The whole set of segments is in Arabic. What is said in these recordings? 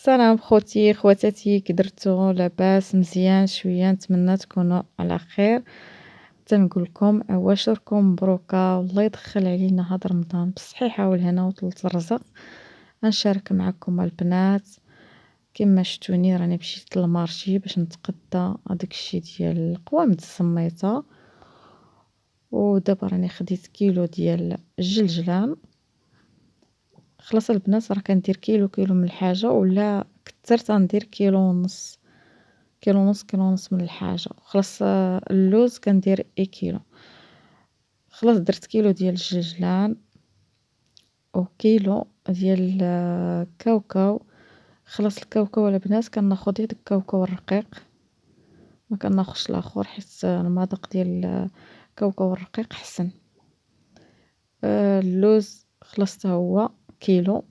السلام خوتي خواتاتي، كي درتو؟ لاباس مزيان شويه؟ نتمنى تكونوا على خير. تنقول لكم عواشركم مبروكه، والله يدخل علينا هذا رمضان بالصحيحه والهنا وطولة الرزق. غنشارك معكم البنات. كما شفتوني راني مشيت للمارشي باش نتقدى هذاك الشيء ديال القوامض السميطه، ودابا راني خديت كيلو ديال الجلجلان. خلاص البنات راه كندير كيلو من الحاجه، ولا كثرت غندير كيلو ونص من الحاجه. خلاص اللوز كندير كيلو. خلاص درت كيلو ديال الجلجلان وكيلو ديال الكاوكاو. خلاص الكاوكاو البنات كناخذ غير داك الكاوكاو الرقيق، ما كناخذش الاخر حيت المذاق ديال الكاوكاو الرقيق حسن. اللوز خلاص حتى هو كيلو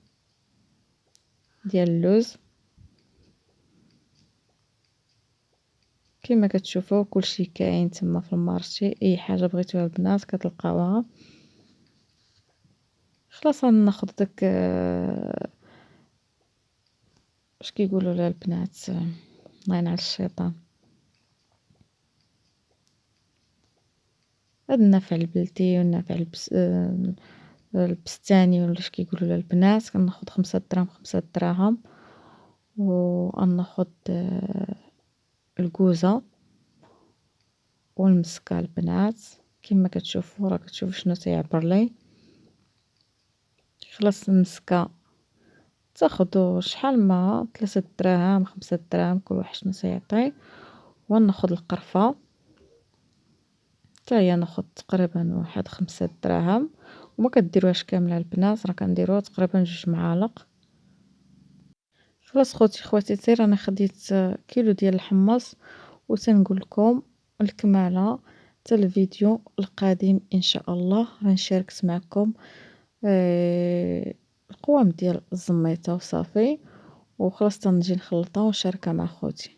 ديال اللوز. كما كتشوفوا كلشي كاين تما في المارشي، اي حاجه بغيتوها البنات كتلقاوها. خلاص غناخذ داك اش كيقولوا لها البنات، الله ينعل الشيطان، هاد النافع البلدي والنافع البستاني ولا اش كيقولوا لها البنات. كناخذ 5 دراهم 5 دراهم. وغناخذ الكوزه والمسكه البنات. كما كتشوفوا راه كتشوفوا شنو تيعبر لي. خلاص المسكه تاخدوا شحال ما 3 دراهم 5 دراهم كل واحد شنو تيعطي. وناخذ القرفه حتى هي ناخذ تقريبا واحد 5 دراهم، وما كديروهاش كامله البنات، راه كنديروها تقريبا 2 معالق. خلاص خوتي خواتاتي راني خديت كيلو ديال الحمص، وتنقول لكم الكماله حتى الفيديو القادم ان شاء الله. راني شاركت معكم القوام ديال الزميطه وصافي، وخلاص تنجي نخلطها ونشاركها مع خوتي.